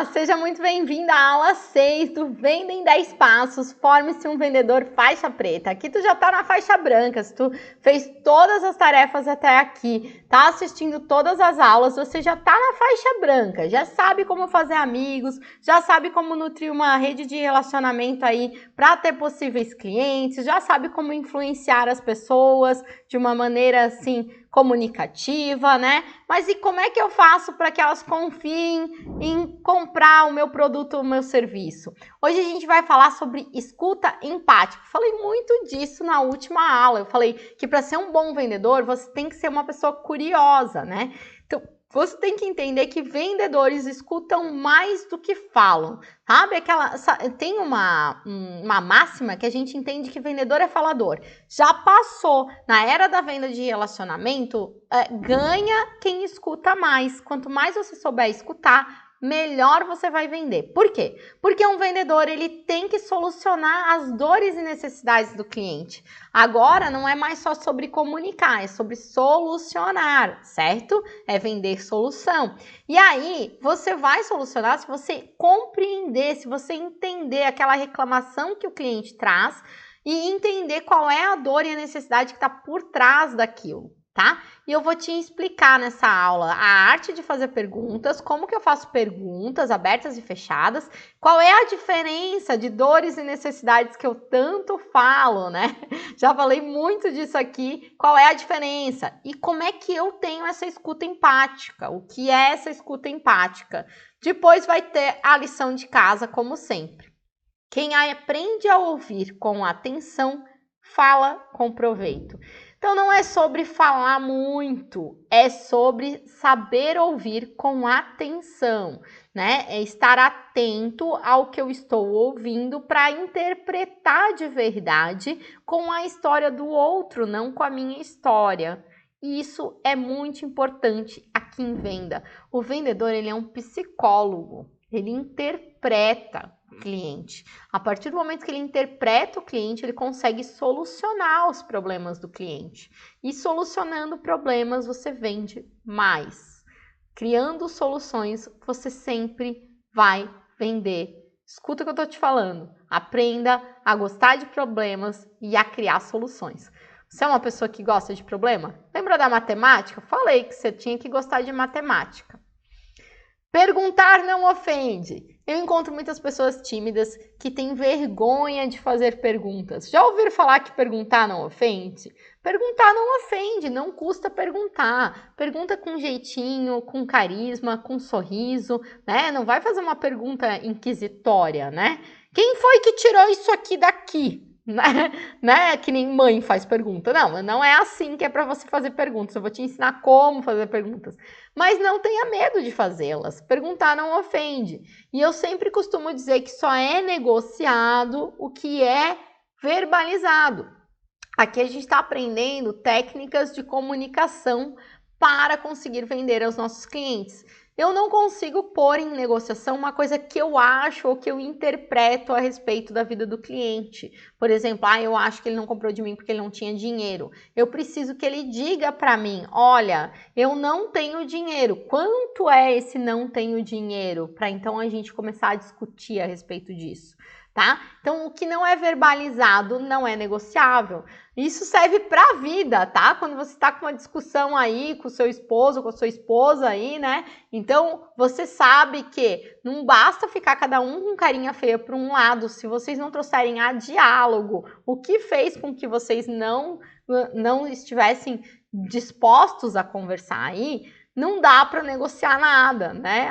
Olá, seja muito bem-vindo à aula 6 do Venda em 10 Passos, forme-se um vendedor faixa preta. Aqui tu já tá na faixa branca, se tu fez todas as tarefas até aqui, tá assistindo todas as aulas, você já tá na faixa branca, já sabe como fazer amigos, já sabe como nutrir uma rede de relacionamento aí para ter possíveis clientes, já sabe como influenciar as pessoas de uma maneira assim comunicativa, né? Mas e como é que eu faço para que elas confiem em comprar o meu produto ou o meu serviço? Hoje a gente vai falar sobre escuta empática. Falei muito disso na última aula. Eu falei que para ser um bom vendedor, você tem que ser uma pessoa curiosa, né? Então, você tem que entender que vendedores escutam mais do que falam, sabe? Tem uma máxima que a gente entende que vendedor é falador. Já passou na era da venda de relacionamento, ganha quem escuta mais. Quanto mais você souber escutar, melhor você vai vender. Por quê? Porque um vendedor, ele tem que solucionar as dores e necessidades do cliente. Agora, não é mais só sobre comunicar, é sobre solucionar, certo? É vender solução. E aí, você vai solucionar se você compreender, se você entender aquela reclamação que o cliente traz e entender qual é a dor e a necessidade que está por trás daquilo. Tá? E eu vou te explicar nessa aula a arte de fazer perguntas, como que eu faço perguntas abertas e fechadas, qual é a diferença de dores e necessidades que eu tanto falo, né? Já falei muito disso aqui, qual é a diferença e como é que eu tenho essa escuta empática, o que é essa escuta empática. Depois vai ter a lição de casa, como sempre. Quem aprende a ouvir com atenção, fala com proveito. Então, não é sobre falar muito, é sobre saber ouvir com atenção, né? É estar atento ao que eu estou ouvindo para interpretar de verdade com a história do outro, não com a minha história. E isso é muito importante aqui em venda. O vendedor, ele é um psicólogo, ele interpreta o cliente. A partir do momento que ele interpreta o cliente, ele consegue solucionar os problemas do cliente. E solucionando problemas, você vende mais. Criando soluções, você sempre vai vender. Escuta o que eu tô te falando. Aprenda a gostar de problemas e a criar soluções. Você é uma pessoa que gosta de problema? Lembra da matemática? Falei que você tinha que gostar de matemática. Perguntar não ofende. Eu encontro muitas pessoas tímidas que têm vergonha de fazer perguntas. Já ouviram falar que perguntar não ofende? Perguntar não ofende, não custa perguntar. Pergunta com jeitinho, com carisma, com sorriso, né? Não vai fazer uma pergunta inquisitória, né? Quem foi que tirou isso aqui daqui? Né? Que nem mãe faz pergunta. Não é assim que é para você fazer perguntas. Eu vou te ensinar como fazer perguntas. Mas não tenha medo de fazê-las. Perguntar não ofende. E eu sempre costumo dizer que só é negociado o que é verbalizado. Aqui a gente está aprendendo técnicas de comunicação para conseguir vender aos nossos clientes. Eu não consigo pôr em negociação uma coisa que eu acho ou que eu interpreto a respeito da vida do cliente. Por exemplo, eu acho que ele não comprou de mim porque ele não tinha dinheiro. Eu preciso que ele diga para mim, olha, eu não tenho dinheiro. Quanto é esse não tenho dinheiro? Para então a gente começar a discutir a respeito disso. Tá? Então, o que não é verbalizado não é negociável. Isso serve para a vida, tá? Quando você está com uma discussão aí com o seu esposo, com a sua esposa aí, né? Então, você sabe que não basta ficar cada um com carinha feia para um lado, se vocês não trouxerem a diálogo, o que fez com que vocês não estivessem dispostos a conversar aí, não dá para negociar nada, né?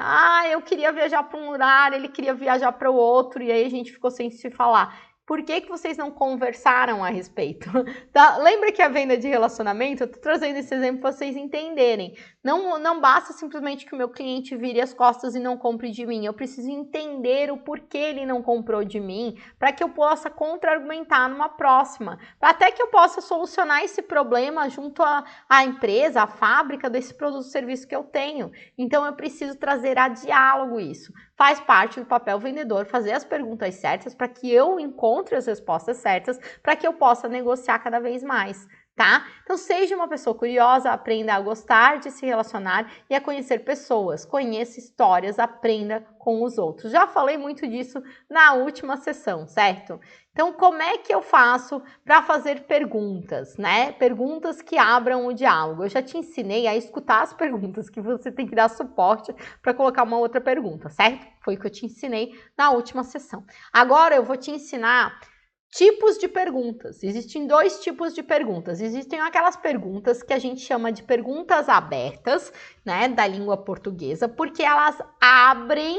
Eu queria viajar para um lugar, ele queria viajar para o outro, e aí a gente ficou sem se falar. Por que vocês não conversaram a respeito? Tá? Lembra que a venda de relacionamento, eu tô trazendo esse exemplo para vocês entenderem. Não basta simplesmente que o meu cliente vire as costas e não compre de mim. Eu preciso entender o porquê ele não comprou de mim, para que eu possa contra-argumentar numa próxima. Até que eu possa solucionar esse problema junto à empresa, à fábrica desse produto ou serviço que eu tenho. Então, eu preciso trazer a diálogo isso. Faz parte do papel vendedor fazer as perguntas certas para que eu encontre as respostas certas, para que eu possa negociar cada vez mais. tá? Então seja uma pessoa curiosa, aprenda a gostar de se relacionar e a conhecer pessoas, conheça histórias, aprenda com os outros. Já falei muito disso na última sessão, certo? Então como é que eu faço para fazer perguntas, né? Perguntas que abram o diálogo. Eu já te ensinei a escutar as perguntas, que você tem que dar suporte para colocar uma outra pergunta, certo? Foi o que eu te ensinei na última sessão. Agora eu vou te ensinar tipos de perguntas. Existem dois tipos de perguntas. Existem aquelas perguntas que a gente chama de perguntas abertas, né, da língua portuguesa, porque elas abrem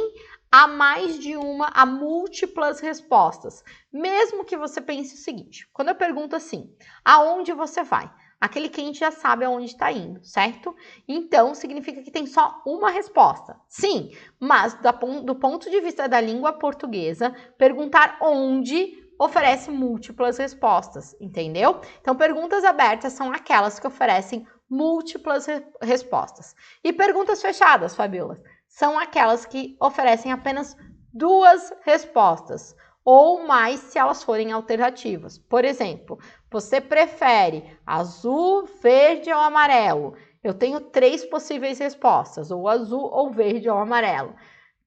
a múltiplas respostas. Mesmo que você pense o seguinte, quando eu pergunto assim, aonde você vai? Aquele cliente já sabe aonde está indo, certo? Então, significa que tem só uma resposta. Sim, mas do ponto de vista da língua portuguesa, perguntar onde oferece múltiplas respostas, entendeu? Então, perguntas abertas são aquelas que oferecem múltiplas respostas. E perguntas fechadas, Fabiola, são aquelas que oferecem apenas duas respostas, ou mais se elas forem alternativas. Por exemplo, você prefere azul, verde ou amarelo? Eu tenho 3 possíveis respostas, ou azul, ou verde ou amarelo.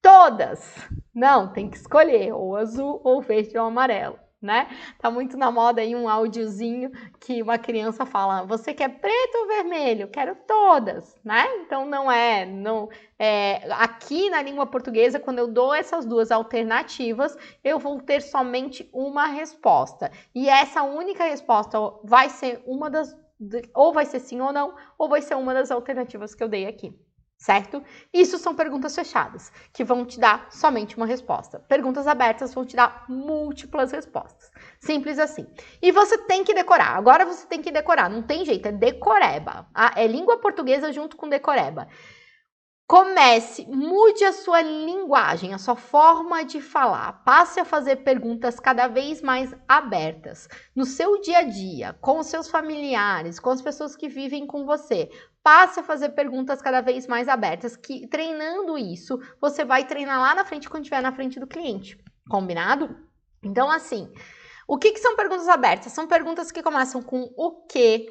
Todas! Não, tem que escolher, ou azul, ou verde ou amarelo, né? Tá muito na moda aí um áudiozinho que uma criança fala, você quer preto ou vermelho? Quero todas, né? Então aqui na língua portuguesa, quando eu dou essas duas alternativas, eu vou ter somente uma resposta. E essa única resposta vai ser ou vai ser sim ou não, ou vai ser uma das alternativas que eu dei aqui. Certo? Isso são perguntas fechadas, que vão te dar somente uma resposta. Perguntas abertas vão te dar múltiplas respostas. Simples assim. E você tem que decorar. Agora você tem que decorar. Não tem jeito, é decoreba. É língua portuguesa junto com decoreba. Mude a sua linguagem, a sua forma de falar. Passe a fazer perguntas cada vez mais abertas. No seu dia a dia, com os seus familiares, com as pessoas que vivem com você. Passe a fazer perguntas cada vez mais abertas, que treinando isso, você vai treinar lá na frente quando estiver na frente do cliente. Combinado? Então, assim, o que são perguntas abertas? São perguntas que começam com o que,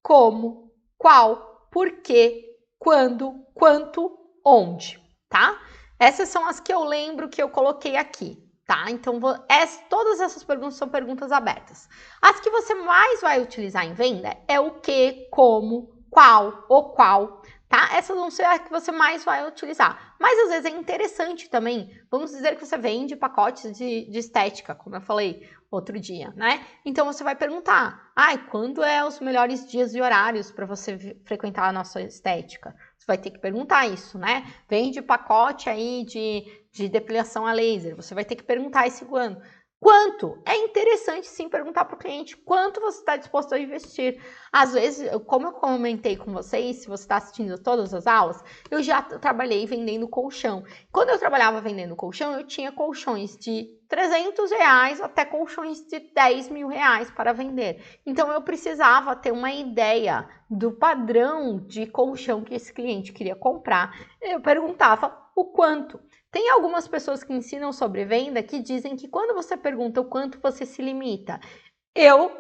como, qual, por quê, quando, quanto, onde, tá? Essas são as que eu lembro que eu coloquei aqui, tá? Então, todas essas perguntas são perguntas abertas. As que você mais vai utilizar em venda é o que, como, qual, o qual, tá? Essas vão ser as que você mais vai utilizar. Mas, às vezes, é interessante também, vamos dizer que você vende pacotes de estética, como eu falei outro dia, né? Então, você vai perguntar, quando é os melhores dias e horários para você frequentar a nossa estética? Você vai ter que perguntar isso, né? Vende pacote aí de depilação a laser, você vai ter que perguntar esse ano. Quanto? É interessante sim perguntar para o cliente quanto você está disposto a investir. Às vezes, como eu comentei com vocês, se você está assistindo todas as aulas, eu já trabalhei vendendo colchão. Quando eu trabalhava vendendo colchão, eu tinha colchões de R$300 até colchões de R$10.000 para vender. Então, eu precisava ter uma ideia do padrão de colchão que esse cliente queria comprar. Eu perguntava o quanto. Tem algumas pessoas que ensinam sobre venda que dizem que quando você pergunta o quanto você se limita. Eu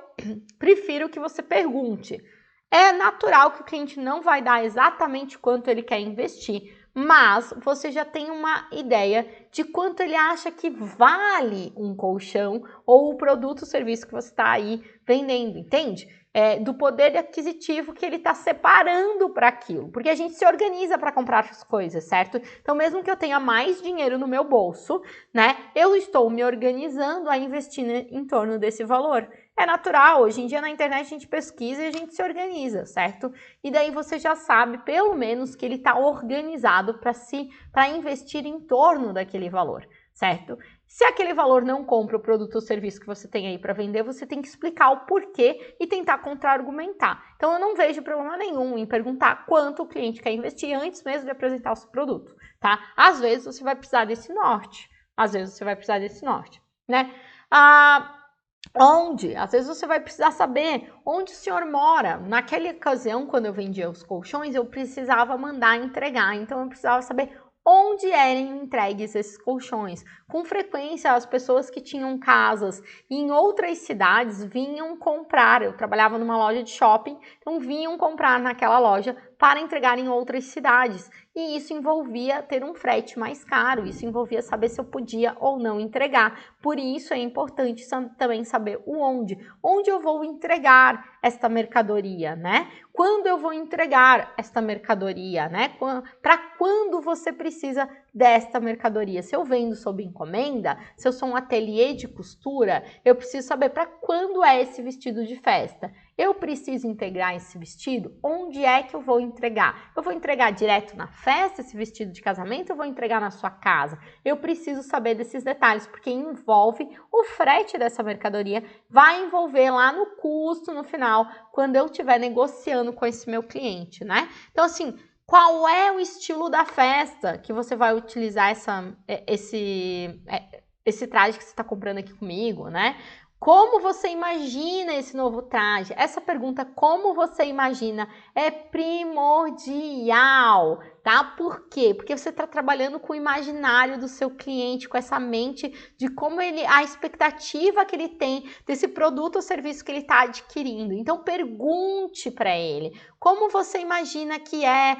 prefiro que você pergunte. É natural que o cliente não vai dar exatamente quanto ele quer investir, mas você já tem uma ideia de quanto ele acha que vale um colchão ou o produto ou serviço que você está aí vendendo, entende? Do poder aquisitivo que ele está separando para aquilo, porque a gente se organiza para comprar as coisas, certo? Então, mesmo que eu tenha mais dinheiro no meu bolso, né, eu estou me organizando a investir em torno desse valor. É natural, hoje em dia na internet a gente pesquisa e a gente se organiza, certo? E daí você já sabe, pelo menos, que ele está organizado para investir em torno daquele valor, certo? Se aquele valor não compra o produto ou serviço que você tem aí para vender, você tem que explicar o porquê e tentar contra-argumentar. Então, eu não vejo problema nenhum em perguntar quanto o cliente quer investir antes mesmo de apresentar o seu produto, tá? Às vezes, você vai precisar desse norte. Né? Onde? Às vezes você vai precisar saber onde o senhor mora. Naquela ocasião, quando eu vendia os colchões, eu precisava mandar entregar. Então, eu precisava saber onde eram entregues esses colchões. Com frequência, as pessoas que tinham casas em outras cidades vinham comprar. Eu trabalhava numa loja de shopping, então vinham comprar naquela loja para entregar em outras cidades. E isso envolvia ter um frete mais caro, isso envolvia saber se eu podia ou não entregar. Por isso é importante também saber o onde eu vou entregar esta mercadoria, né? Quando eu vou entregar esta mercadoria, né? Para quando você precisa desta mercadoria? Se eu vendo sob encomenda, se eu sou um ateliê de costura, eu preciso saber para quando é esse vestido de festa. Eu preciso entregar esse vestido? Onde é que eu vou entregar? Eu vou entregar direto na festa esse vestido de casamento? Eu vou entregar na sua casa? Eu preciso saber desses detalhes, porque envolve o frete dessa mercadoria, vai envolver lá no custo no final, quando eu estiver negociando com esse meu cliente, né? Então, assim, qual é o estilo da festa que você vai utilizar esse traje que você está comprando aqui comigo, né? Como você imagina esse novo traje? Essa pergunta, como você imagina, é primordial, tá? Por quê? Porque você está trabalhando com o imaginário do seu cliente, com essa mente de como a expectativa que ele tem desse produto ou serviço que ele está adquirindo. Então, pergunte para ele, como você imagina que é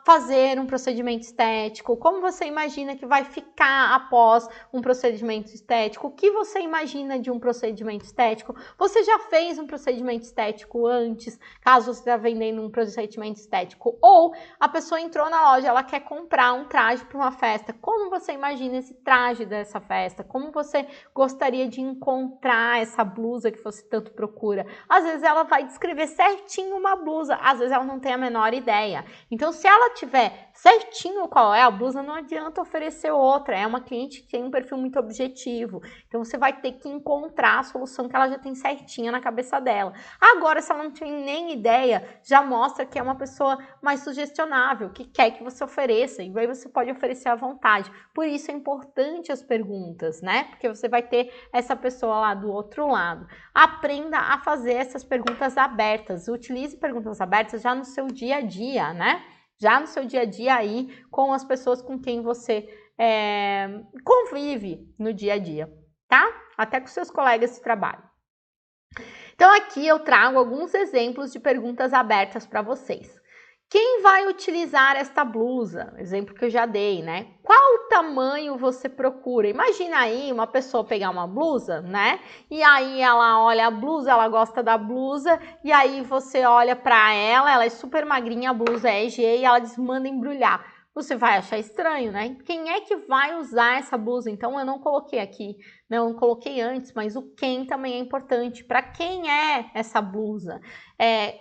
fazer um procedimento estético? Como você imagina que vai ficar após um procedimento estético? O que você imagina de um procedimento estético? Você já fez um procedimento estético antes, caso você está vendendo um procedimento estético? Ou a pessoa entrou na loja, ela quer comprar um traje para uma festa. Como você imagina esse traje dessa festa? Como você gostaria de encontrar essa blusa que você tanto procura? Às vezes ela vai descrever certinho uma blusa, às vezes ela não tem a menor ideia. Então, se ela tiver certinho qual é a blusa, não adianta oferecer outra. É uma cliente que tem um perfil muito objetivo. Então, você vai ter que encontrar a solução que ela já tem certinha na cabeça dela. Agora, se ela não tem nem ideia, já mostra que é uma pessoa mais sugestionável, que quer que você ofereça. E aí você pode oferecer à vontade. Por isso é importante as perguntas, né? Porque você vai ter essa pessoa lá do outro lado. Aprenda a fazer essas perguntas abertas. Utilize perguntas abertas já no seu dia a dia, né? Já no seu dia a dia aí com as pessoas com quem você convive no dia a dia, tá? Até com seus colegas de trabalho. Então aqui eu trago alguns exemplos de perguntas abertas para vocês. Quem vai utilizar esta blusa? Exemplo que eu já dei, né? Qual tamanho você procura? Imagina aí uma pessoa pegar uma blusa, né? E aí ela olha a blusa, ela gosta da blusa, e aí você olha para ela é super magrinha, a blusa é G, e ela diz, manda embrulhar. Você vai achar estranho, né? Quem é que vai usar essa blusa? Então eu não coloquei aqui, não coloquei antes, mas o quem também é importante. Para quem é essa blusa?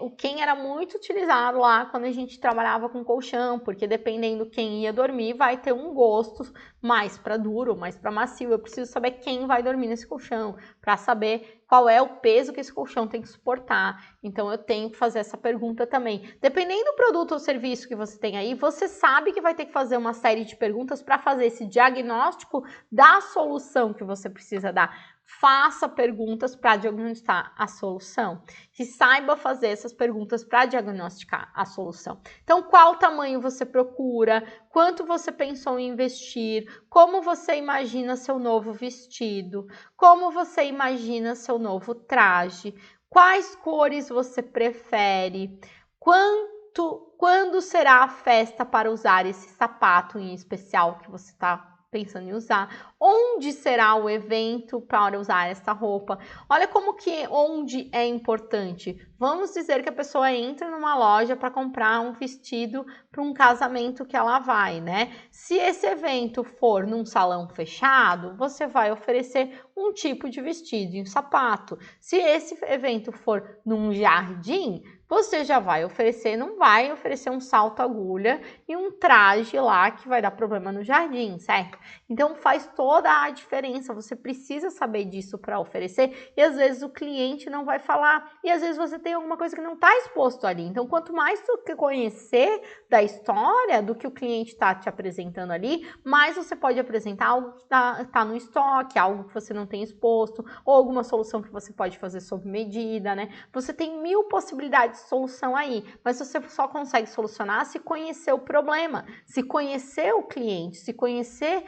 O quem era muito utilizado lá quando a gente trabalhava com colchão, porque dependendo quem ia dormir, vai ter um gosto mais para duro, mais para macio. Eu preciso saber quem vai dormir nesse colchão, para saber qual é o peso que esse colchão tem que suportar. Então eu tenho que fazer essa pergunta também. Dependendo do produto ou serviço que você tem aí, você sabe que vai ter que fazer uma série de perguntas para fazer esse diagnóstico da solução que você precisa dar. Faça perguntas para diagnosticar a solução. E saiba fazer essas perguntas para diagnosticar a solução. Então, qual tamanho você procura? Quanto você pensou em investir? Como você imagina seu novo vestido? Como você imagina seu novo traje? Quais cores você prefere? Quando será a festa para usar esse sapato em especial que você está pensando em usar? Onde será o evento para usar essa roupa? Olha como que onde é importante. Vamos dizer que a pessoa entra numa loja para comprar um vestido para um casamento que ela vai, né? Se esse evento for num salão fechado, você vai oferecer um tipo de vestido e um sapato. Se esse evento for num jardim, você já vai oferecer, não vai oferecer um salto agulha e um traje lá que vai dar problema no jardim, certo? Então faz toda a diferença, você precisa saber disso para oferecer e às vezes o cliente não vai falar e às vezes você tem alguma coisa que não está exposto ali. Então quanto mais tu conhecer da história do que o cliente está te apresentando ali, mais você pode apresentar algo que tá no estoque, algo que você não tem exposto ou alguma solução que você pode fazer sob medida, né? Você tem 1000 possibilidades de solução aí, mas você só consegue solucionar se conhecer o problema, se conhecer o cliente, se conhecer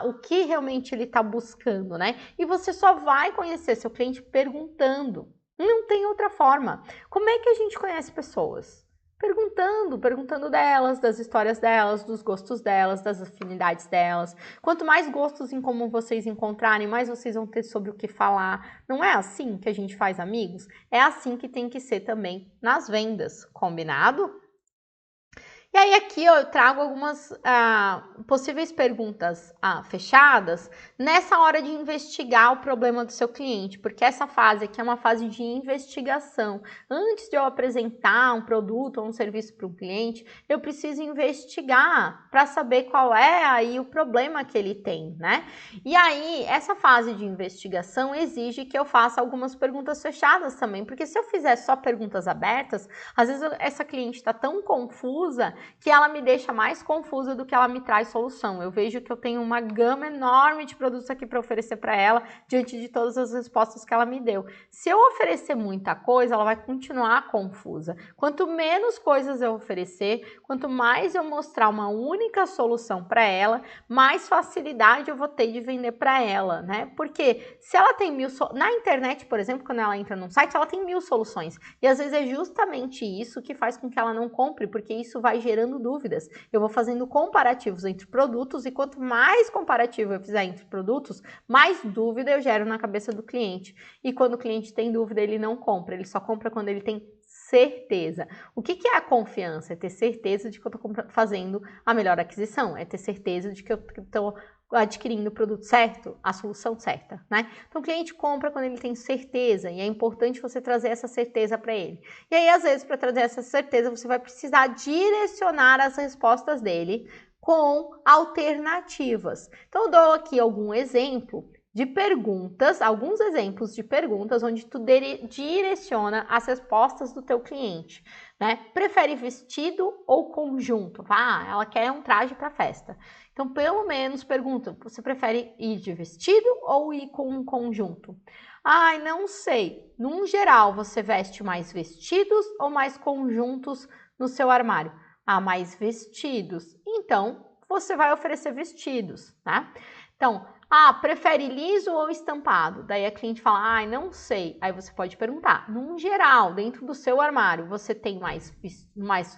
o que realmente ele está buscando, né? E você só vai conhecer seu cliente perguntando. Não tem outra forma. Como é que a gente conhece pessoas? Perguntando delas, das histórias delas, dos gostos delas, das afinidades delas. Quanto mais gostos em comum vocês encontrarem, mais vocês vão ter sobre o que falar. Não é assim que a gente faz amigos? É assim que tem que ser também nas vendas, combinado? E aí aqui eu trago algumas possíveis perguntas fechadas nessa hora de investigar o problema do seu cliente, porque essa fase aqui é uma fase de investigação. Antes de eu apresentar um produto ou um serviço para um cliente, eu preciso investigar para saber qual é aí o problema que ele tem, né? E aí, essa fase de investigação exige que eu faça algumas perguntas fechadas também, porque se eu fizer só perguntas abertas, às vezes essa cliente está tão confusa que ela me deixa mais confusa do que ela me traz solução. Eu vejo que eu tenho uma gama enorme de produtos aqui para oferecer para ela, diante de todas as respostas que ela me deu. Se eu oferecer muita coisa, ela vai continuar confusa. Quanto menos coisas eu oferecer, quanto mais eu mostrar uma única solução para ela, mais facilidade eu vou ter de vender para ela, né? Porque se ela tem na internet, por exemplo, quando ela entra num site, ela tem 1000 soluções. E às vezes é justamente isso que faz com que ela não compre, porque isso vai gerando dúvidas. Eu vou fazendo comparativos entre produtos e quanto mais comparativo eu fizer entre produtos, mais dúvida eu gero na cabeça do cliente. E quando o cliente tem dúvida, ele não compra. Ele só compra quando ele tem certeza. O que é a confiança? É ter certeza de que eu estou fazendo a melhor aquisição. É ter certeza de que eu estou adquirindo o produto certo, a solução certa, né? Então o cliente compra quando ele tem certeza e é importante você trazer essa certeza para ele. E aí, às vezes, para trazer essa certeza, você vai precisar direcionar as respostas dele com alternativas. Então eu dou aqui algum exemplo de perguntas, alguns exemplos de perguntas onde tu direciona as respostas do teu cliente, né? Prefere vestido ou conjunto? Ela quer um traje para festa. Então, pelo menos pergunta, você prefere ir de vestido ou ir com um conjunto? Ai, não sei. Num geral, você veste mais vestidos ou mais conjuntos no seu armário? Mais vestidos. Então, você vai oferecer vestidos, né? Então, prefere liso ou estampado? Daí a cliente fala, não sei. Aí você pode perguntar, num geral, dentro do seu armário, você tem mais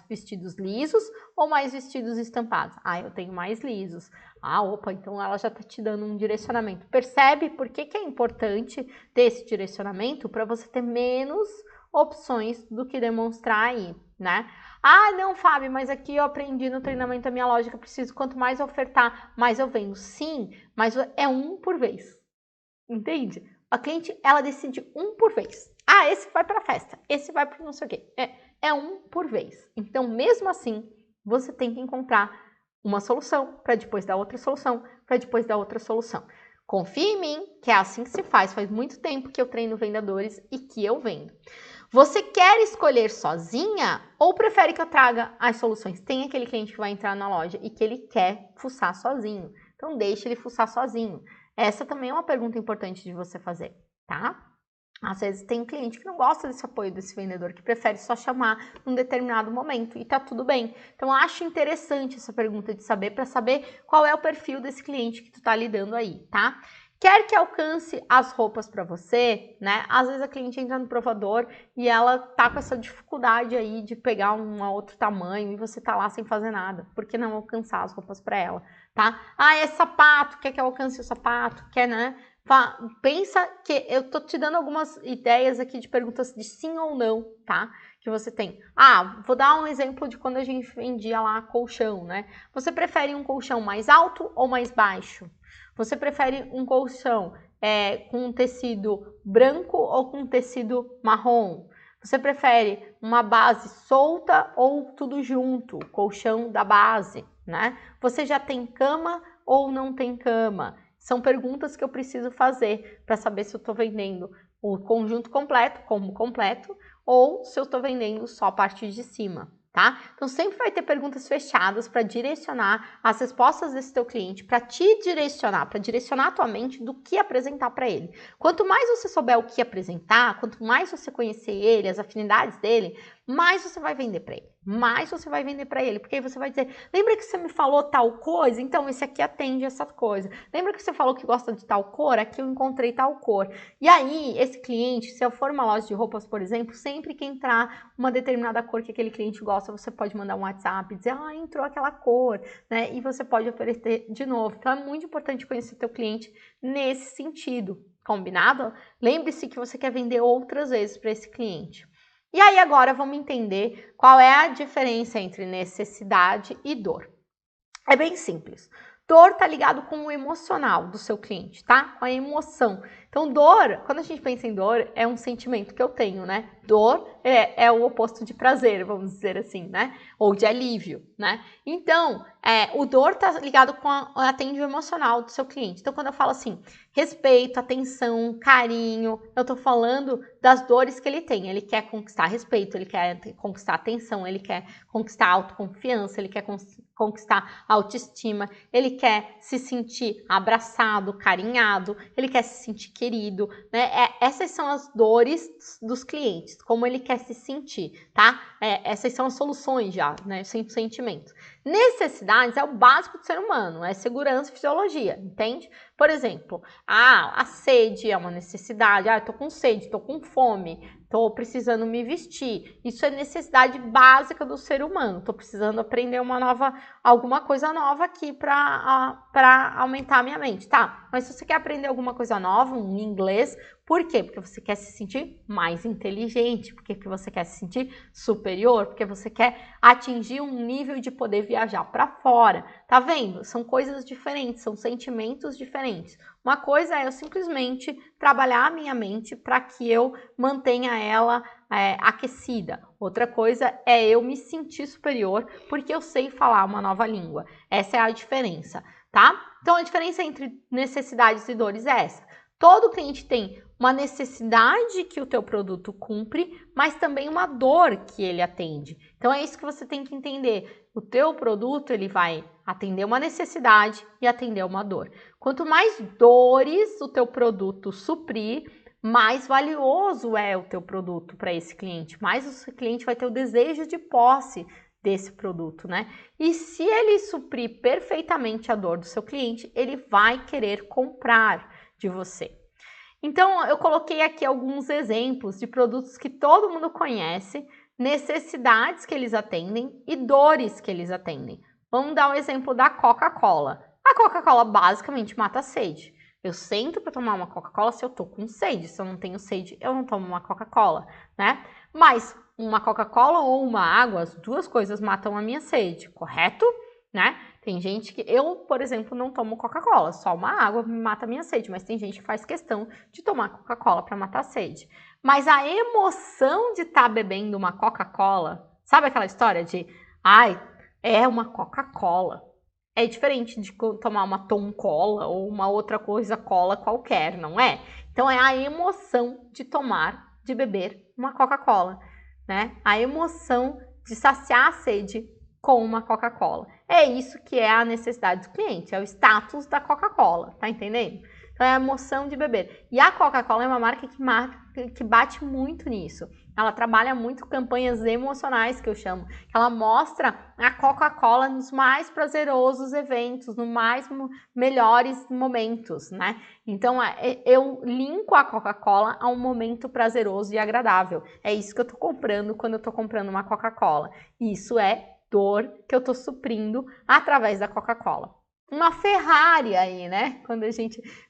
vestidos lisos ou mais vestidos estampados? Eu tenho mais lisos. Então ela já está te dando um direcionamento. Percebe por que é importante ter esse direcionamento? Para você ter menos opções do que demonstrar aí, né? Não, Fábio, mas aqui eu aprendi no treinamento da minha lógica, preciso, quanto mais eu ofertar, mais eu vendo. Sim, mas é um por vez, entende? A cliente, ela decide um por vez. Esse vai para a festa, esse vai para não sei o quê. É um por vez. Então, mesmo assim, você tem que encontrar uma solução para depois dar outra solução, para depois dar outra solução. Confie em mim, que é assim que se faz. Faz muito tempo que eu treino vendedores e que eu vendo. Você quer escolher sozinha ou prefere que eu traga as soluções? Tem aquele cliente que vai entrar na loja e que ele quer fuçar sozinho. Então, deixe ele fuçar sozinho. Essa também é uma pergunta importante de você fazer, tá? Às vezes tem cliente que não gosta desse apoio desse vendedor, que prefere só chamar num determinado momento e tá tudo bem. Então, eu acho interessante essa pergunta de saber, para saber qual é o perfil desse cliente que tu tá lidando aí, tá? Quer que alcance as roupas para você, né? Às vezes a cliente entra no provador e ela tá com essa dificuldade aí de pegar um outro tamanho e você tá lá sem fazer nada. Por que não alcançar as roupas para ela, tá? É sapato, quer que eu alcance o sapato? Quer, né? Pensa que eu tô te dando algumas ideias aqui de perguntas de sim ou não, tá? Que você tem. Vou dar um exemplo de quando a gente vendia lá colchão, né? Você prefere um colchão mais alto ou mais baixo? Você prefere um colchão com um tecido branco ou com um tecido marrom? Você prefere uma base solta ou tudo junto? Colchão da base, né? Você já tem cama ou não tem cama? São perguntas que eu preciso fazer para saber se eu estou vendendo o conjunto completo, como completo, ou se eu estou vendendo só a parte de cima, tá? Então sempre vai ter perguntas fechadas para direcionar as respostas desse teu cliente, para te direcionar, para direcionar a tua mente do que apresentar para ele. Quanto mais você souber o que apresentar, quanto mais você conhecer ele, as afinidades dele, mais você vai vender para ele. Mais você vai vender para ele, porque aí você vai dizer, lembra que você me falou tal coisa? Então esse aqui atende essa coisa. Lembra que você falou que gosta de tal cor? Aqui eu encontrei tal cor. E aí, esse cliente, se eu for uma loja de roupas, por exemplo, sempre que entrar uma determinada cor que aquele cliente gosta, você pode mandar um WhatsApp e dizer, entrou aquela cor, né? E você pode oferecer de novo. Então é muito importante conhecer teu cliente nesse sentido, combinado? Lembre-se que você quer vender outras vezes para esse cliente. E aí agora vamos entender qual é a diferença entre necessidade e dor. É bem simples. Dor tá ligado com o emocional do seu cliente, tá? Com a emoção. Então, dor, quando a gente pensa em dor, é um sentimento que eu tenho, né? Dor é o oposto de prazer, vamos dizer assim, né? Ou de alívio, né? Então, o dor tá ligado com o atendimento emocional do seu cliente. Então, quando eu falo assim, respeito, atenção, carinho, eu tô falando das dores que ele tem. Ele quer conquistar respeito, ele quer conquistar atenção, ele quer conquistar autoconfiança, ele quer conquistar autoestima, ele quer se sentir abraçado, carinhado, ele quer se sentir querido, né? Essas são as dores dos clientes, como ele quer se sentir, tá? Essas são as soluções já, né? Sentimentos. Necessidades é o básico do ser humano, é segurança e fisiologia, entende? Por exemplo, a sede é uma necessidade, eu tô com sede, tô com fome, tô precisando me vestir. Isso é necessidade básica do ser humano. Tô precisando aprender alguma coisa nova aqui para aumentar a minha mente, tá? Mas se você quer aprender alguma coisa nova, um inglês, por quê? Porque você quer se sentir mais inteligente, porque você quer se sentir superior, porque você quer atingir um nível de poder viajar para fora. Tá vendo? São coisas diferentes, são sentimentos diferentes. Uma coisa é eu simplesmente trabalhar a minha mente para que eu mantenha ela aquecida. Outra coisa é eu me sentir superior porque eu sei falar uma nova língua. Essa é a diferença, tá? Então a diferença entre necessidades e dores é essa. Todo cliente tem uma necessidade que o teu produto cumpre, mas também uma dor que ele atende. Então é isso que você tem que entender. O teu produto ele vai atender uma necessidade e atender uma dor. Quanto mais dores o teu produto suprir, mais valioso é o teu produto para esse cliente, mais o cliente vai ter o desejo de posse desse produto, né? E se ele suprir perfeitamente a dor do seu cliente, ele vai querer comprar de você. Então, eu coloquei aqui alguns exemplos de produtos que todo mundo conhece, necessidades que eles atendem e dores que eles atendem. Vamos dar um exemplo da Coca-Cola. A Coca-Cola basicamente mata a sede. Eu sento para tomar uma Coca-Cola se eu tô com sede. Se eu não tenho sede, eu não tomo uma Coca-Cola, né? Mas uma Coca-Cola ou uma água, as duas coisas matam a minha sede, correto? Né? Tem gente que... Eu, por exemplo, não tomo Coca-Cola, só uma água me mata a minha sede, mas tem gente que faz questão de tomar Coca-Cola para matar a sede. Mas a emoção de estar bebendo uma Coca-Cola, sabe aquela história de, é uma Coca-Cola? É diferente de tomar uma Tom Cola ou uma outra coisa cola qualquer, não é? Então é a emoção de beber uma Coca-Cola, né? A emoção de saciar a sede com uma Coca-Cola. É isso que é a necessidade do cliente, é o status da Coca-Cola, tá entendendo? Então é a emoção de beber. E a Coca-Cola é uma marca que bate muito nisso. Ela trabalha muito campanhas emocionais, que eu chamo. Ela mostra a Coca-Cola nos mais prazerosos eventos, nos mais melhores momentos, né? Então, eu linko a Coca-Cola a um momento prazeroso e agradável. É isso que eu tô comprando quando eu tô comprando uma Coca-Cola. Isso é dor que eu tô suprindo através da Coca-Cola. Uma Ferrari aí, né?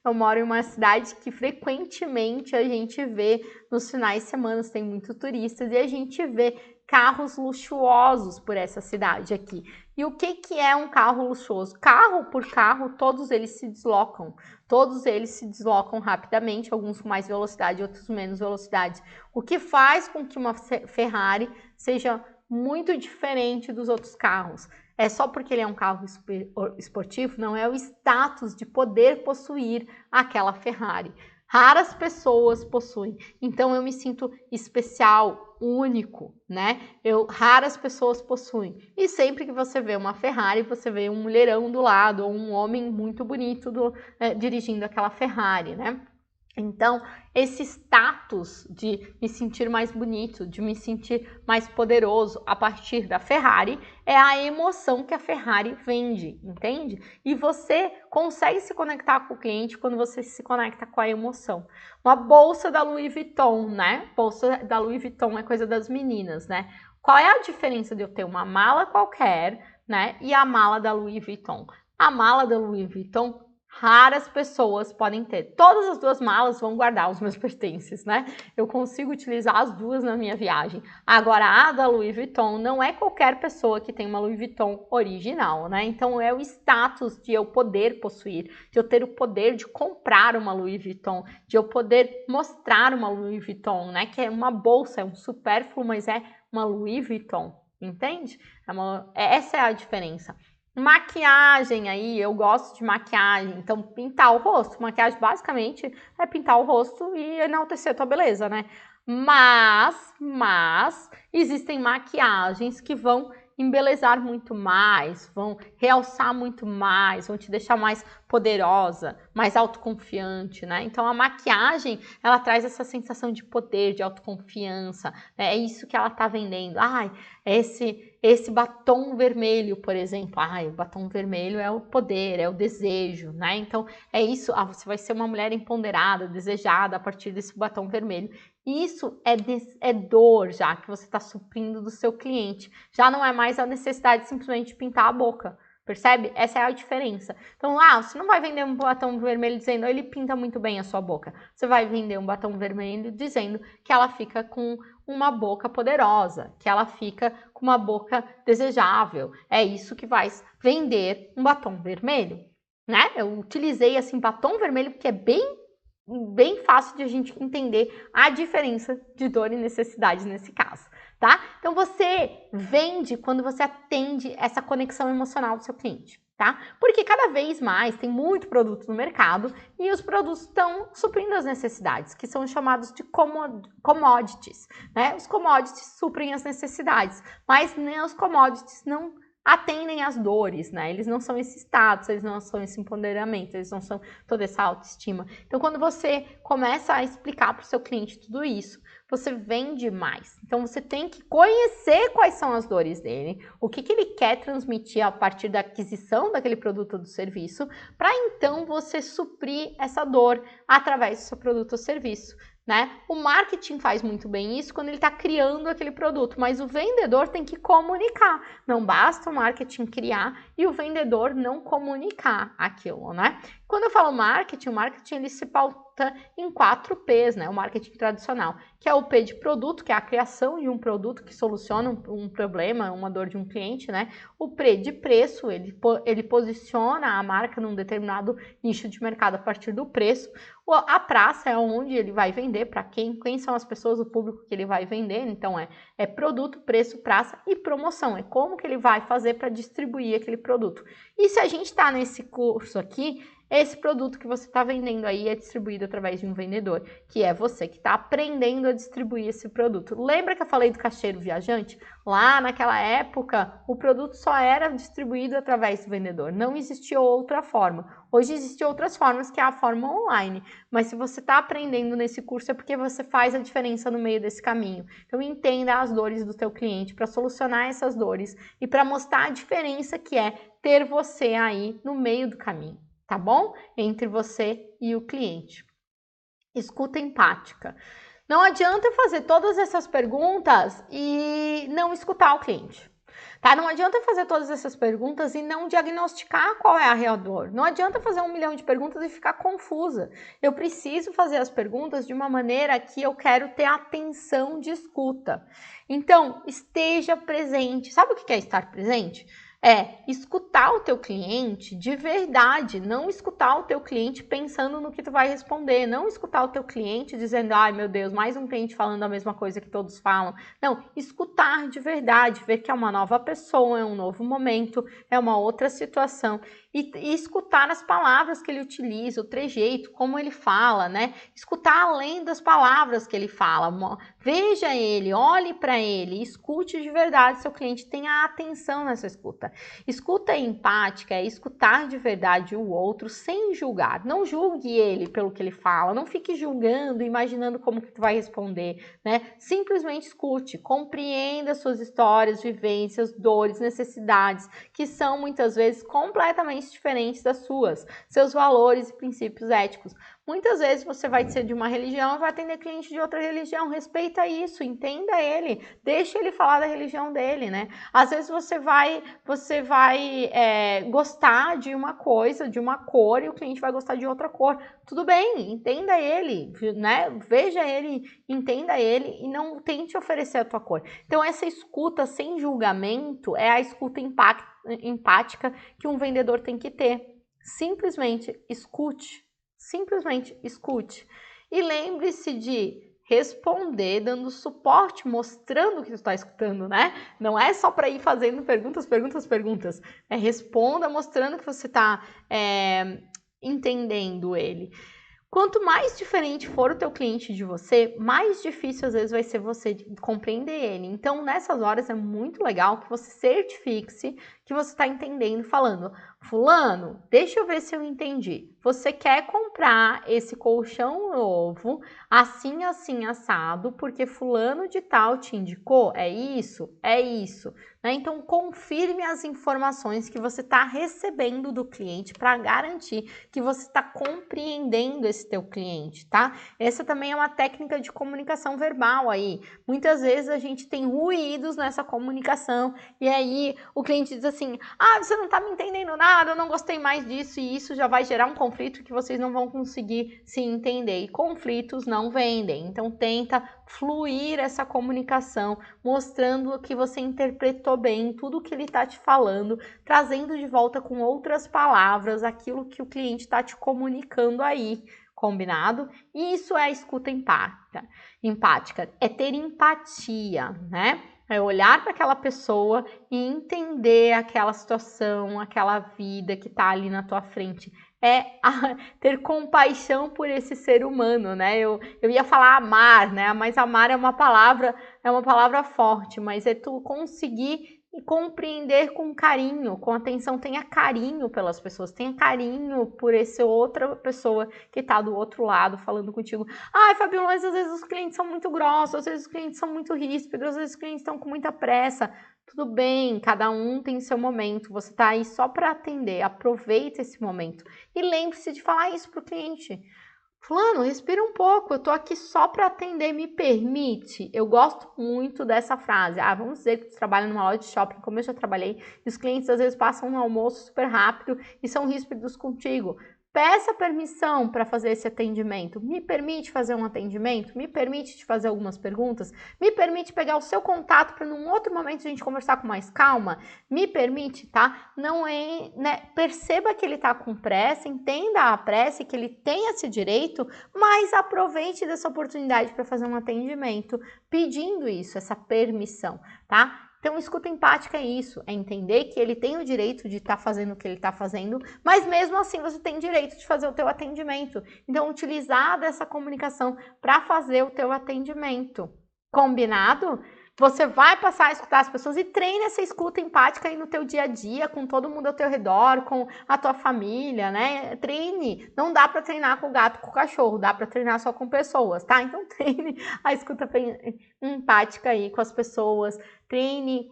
Eu moro em uma cidade que frequentemente a gente vê nos finais de semana, tem muitos turistas e a gente vê carros luxuosos por essa cidade aqui. E o que é um carro luxuoso? Carro por carro, todos eles se deslocam. Todos eles se deslocam rapidamente, alguns com mais velocidade, outros com menos velocidade. O que faz com que uma Ferrari seja muito diferente dos outros carros. É só porque ele é um carro esportivo, não é o status de poder possuir aquela Ferrari. Raras pessoas possuem. Então eu me sinto especial único, né? Raras pessoas possuem. E sempre que você vê uma Ferrari, você vê um mulherão do lado, ou um homem muito bonito dirigindo aquela Ferrari, né? Então, esse status de me sentir mais bonito, de me sentir mais poderoso a partir da Ferrari, é a emoção que a Ferrari vende, entende? E você consegue se conectar com o cliente quando você se conecta com a emoção. Uma bolsa da Louis Vuitton, né? Bolsa da Louis Vuitton é coisa das meninas, né? Qual é a diferença de eu ter uma mala qualquer, né? E a mala da Louis Vuitton? A mala da Louis Vuitton, raras pessoas podem ter. Todas as duas malas vão guardar os meus pertences, né? Eu consigo utilizar as duas na minha viagem. Agora, a da Louis Vuitton, não é qualquer pessoa que tem uma Louis Vuitton original, né? Então, é o status de eu poder possuir, de eu ter o poder de comprar uma Louis Vuitton, de eu poder mostrar uma Louis Vuitton, né? Que é uma bolsa, é um supérfluo, mas é uma Louis Vuitton, entende? Essa é a diferença. Maquiagem aí, eu gosto de maquiagem, então pintar o rosto, maquiagem basicamente é pintar o rosto e enaltecer a tua beleza, né? Mas existem maquiagens que vão embelezar muito mais, vão realçar muito mais, vão te deixar mais poderosa, mais autoconfiante, né? Então a maquiagem, ela traz essa sensação de poder, de autoconfiança, né? É isso que ela tá vendendo. Ai, esse batom vermelho, por exemplo, o batom vermelho é o poder, é o desejo, né? Então é isso, você vai ser uma mulher empoderada, desejada a partir desse batom vermelho. Isso é dor já que você está suprindo do seu cliente. Já não é mais a necessidade de simplesmente pintar a boca. Percebe? Essa é a diferença. Então, você não vai vender um batom vermelho dizendo ele pinta muito bem a sua boca. Você vai vender um batom vermelho dizendo que ela fica com uma boca poderosa, que ela fica com uma boca desejável. É isso que vai vender um batom vermelho, né? Eu utilizei assim batom vermelho porque é bem fácil de a gente entender a diferença de dor e necessidade nesse caso, tá? Então você vende quando você atende essa conexão emocional do seu cliente, tá? Porque cada vez mais tem muito produto no mercado e os produtos estão suprindo as necessidades, que são chamados de commodities, né? Os commodities suprem as necessidades, mas os commodities não atendem às dores, né? Eles não são esse status, eles não são esse empoderamento, eles não são toda essa autoestima. Então, quando você começa a explicar para o seu cliente tudo isso, você vende mais. Então, você tem que conhecer quais são as dores dele, o que ele quer transmitir a partir da aquisição daquele produto ou do serviço, para então você suprir essa dor através do seu produto ou serviço, né? O marketing faz muito bem isso quando ele está criando aquele produto, mas o vendedor tem que comunicar. Não basta o marketing criar e o vendedor não comunicar aquilo, né? Quando eu falo marketing, o marketing ele se pauta em 4 P's, né? O marketing tradicional, que é o P de produto, que é a criação de um produto que soluciona um problema, uma dor de um cliente, né? O P de preço, ele posiciona a marca num determinado nicho de mercado a partir do preço. A praça é onde ele vai vender, para quem são as pessoas, o público que ele vai vender. Então é produto, preço, praça e promoção. É como que ele vai fazer para distribuir aquele produto. E se a gente está nesse curso aqui, esse produto que você está vendendo aí é distribuído através de um vendedor, que é você que está aprendendo a distribuir esse produto. Lembra que eu falei do caixeiro viajante? Lá naquela época, o produto só era distribuído através do vendedor, não existia outra forma. Hoje existem outras formas, que é a forma online, mas se você está aprendendo nesse curso é porque você faz a diferença no meio desse caminho. Então entenda as dores do teu cliente para solucionar essas dores e para mostrar a diferença que é ter você aí no meio do caminho. Tá bom? Entre você e o cliente. Escuta empática. Não adianta fazer todas essas perguntas e não escutar o cliente. Tá? Não adianta fazer todas essas perguntas e não diagnosticar qual é a real dor. Não adianta fazer 1 milhão de perguntas e ficar confusa. Eu preciso fazer as perguntas de uma maneira que eu quero ter atenção de escuta. Então, esteja presente. Sabe o que é estar presente? É escutar o teu cliente de verdade, não escutar o teu cliente pensando no que tu vai responder, não escutar o teu cliente dizendo, ai meu Deus, mais um cliente falando a mesma coisa que todos falam. Não, escutar de verdade, ver que é uma nova pessoa, é um novo momento, é uma outra situação e escutar as palavras que ele utiliza, o trejeito, como ele fala, né? Escutar além das palavras que ele fala. Veja ele, olhe para ele, escute de verdade seu cliente, tenha atenção nessa escuta. Escuta empática é escutar de verdade o outro sem julgar. Não julgue ele pelo que ele fala, não fique julgando, imaginando como que tu vai responder, né? Simplesmente escute, compreenda suas histórias, vivências, dores, necessidades, que são muitas vezes completamente diferentes das suas, seus valores e princípios éticos. Muitas vezes você vai ser de uma religião e vai atender cliente de outra religião. Respeita isso, entenda ele, deixa ele falar da religião dele, né? Às vezes você vai gostar de uma coisa, de uma cor, e o cliente vai gostar de outra cor. Tudo bem, entenda ele, né? Veja ele, entenda ele e não tente oferecer a tua cor. Então essa escuta sem julgamento é a escuta empática que um vendedor tem que ter. Simplesmente escute. Simplesmente escute. E lembre-se de responder, dando suporte, mostrando que tu está escutando, né? Não é só para ir fazendo perguntas. Responda mostrando que você está entendendo ele. Quanto mais diferente for o teu cliente de você, mais difícil às vezes vai ser você compreender ele. Então, nessas horas é muito legal que você certifique-se que você está entendendo, falando: fulano, deixa eu ver se eu entendi. Você quer comprar esse colchão novo, assim, assim, assado, porque fulano de tal te indicou? É isso? É isso. Né? Então, confirme as informações que você está recebendo do cliente para garantir que você está compreendendo esse teu cliente, tá? Essa também é uma técnica de comunicação verbal aí. Muitas vezes a gente tem ruídos nessa comunicação e aí o cliente diz assim: ah, você não tá me entendendo nada, eu não gostei mais disso, e isso já vai gerar um conflito que vocês não vão conseguir se entender. E conflitos não vendem. Então tenta fluir essa comunicação, mostrando que você interpretou bem tudo que ele está te falando, trazendo de volta com outras palavras aquilo que o cliente está te comunicando aí, combinado? E isso é a escuta empática, é ter empatia, né? É olhar para aquela pessoa e entender aquela situação, aquela vida que está ali na tua frente. Ter compaixão por esse ser humano, né? Eu ia falar amar, né? Mas amar é uma palavra forte, mas é tu conseguir compreender com carinho, com atenção. Tenha carinho pelas pessoas, tenha carinho por essa outra pessoa que está do outro lado falando contigo. Ai, Fabiola, mas às vezes os clientes são muito grossos, às vezes os clientes são muito ríspidos, às vezes os clientes estão com muita pressa. Tudo bem, cada um tem seu momento, você está aí só para atender, aproveita esse momento. E lembre-se de falar isso para o cliente. Fulano, respira um pouco, eu tô aqui só para atender, me permite? Eu gosto muito dessa frase. Ah, vamos dizer que você trabalha numa loja de shopping, como eu já trabalhei, e os clientes às vezes passam um almoço super rápido e são ríspidos contigo. Peça permissão para fazer esse atendimento. Me permite fazer um atendimento? Me permite te fazer algumas perguntas? Me permite pegar o seu contato para num outro momento a gente conversar com mais calma? Me permite, tá? Não é, né? Perceba que ele está com pressa, entenda a pressa e que ele tem esse direito, mas aproveite dessa oportunidade para fazer um atendimento, pedindo isso, essa permissão, tá? Então, escuta empática é isso, é entender que ele tem o direito de estar fazendo o que ele está fazendo, mas mesmo assim você tem direito de fazer o teu atendimento. Então, utilizar dessa comunicação para fazer o teu atendimento. Combinado? Você vai passar a escutar as pessoas e treine essa escuta empática aí no teu dia a dia, com todo mundo ao teu redor, com a tua família, né? Treine. Não dá para treinar com o gato, com o cachorro, dá para treinar só com pessoas, tá? Então treine a escuta empática aí com as pessoas, treine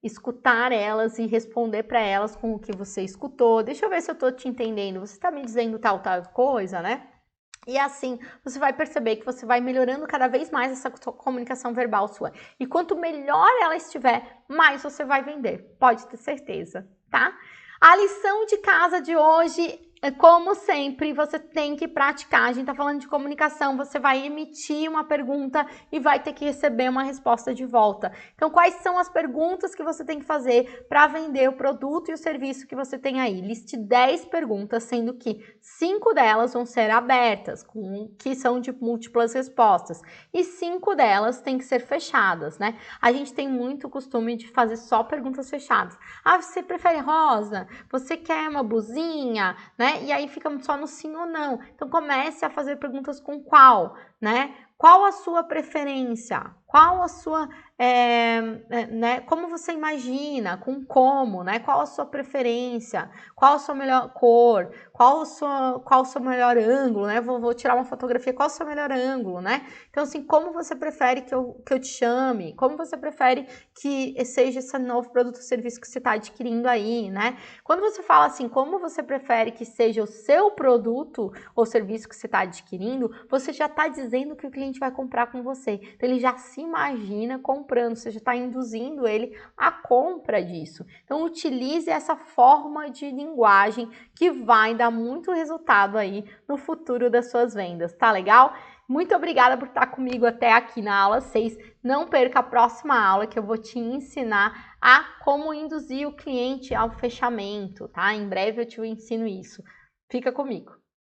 escutar elas e responder para elas com o que você escutou. Deixa eu ver se eu tô te entendendo. Você tá me dizendo tal coisa, né? E assim, você vai perceber que você vai melhorando cada vez mais essa comunicação verbal sua. E quanto melhor ela estiver, mais você vai vender. Pode ter certeza, tá? A lição de casa de hoje Como sempre, você tem que praticar. A gente tá falando de comunicação, você vai emitir uma pergunta e vai ter que receber uma resposta de volta. Então, quais são as perguntas que você tem que fazer para vender o produto e o serviço que você tem aí? Liste 10 perguntas, sendo que 5 delas vão ser abertas, que são de múltiplas respostas, e 5 delas têm que ser fechadas, né? A gente tem muito costume de fazer só perguntas fechadas. Ah, você prefere rosa? Você quer uma blusinha? Né? E aí fica só no sim ou não. Então comece a fazer perguntas com qual, né? Qual a sua preferência? Qual a sua, né? Como você imagina? Com como, né? Qual a sua preferência? Qual a sua melhor cor? Qual o seu melhor ângulo, né? Vou tirar uma fotografia. Qual o seu melhor ângulo, né? Então assim, como você prefere que eu te chame? Como você prefere que seja esse novo produto ou serviço que você está adquirindo aí, né? Quando você fala assim, como você prefere que seja o seu produto ou serviço que você está adquirindo, você já está dizendo que o cliente vai comprar com você. Então, ele já se imagina comprando, você já está induzindo ele à compra disso. Então, utilize essa forma de linguagem que vai dar muito resultado aí no futuro das suas vendas, tá legal? Muito obrigada por estar comigo até aqui na aula 6. Não perca a próxima aula que eu vou te ensinar a como induzir o cliente ao fechamento, tá? Em breve eu te ensino isso. Fica comigo.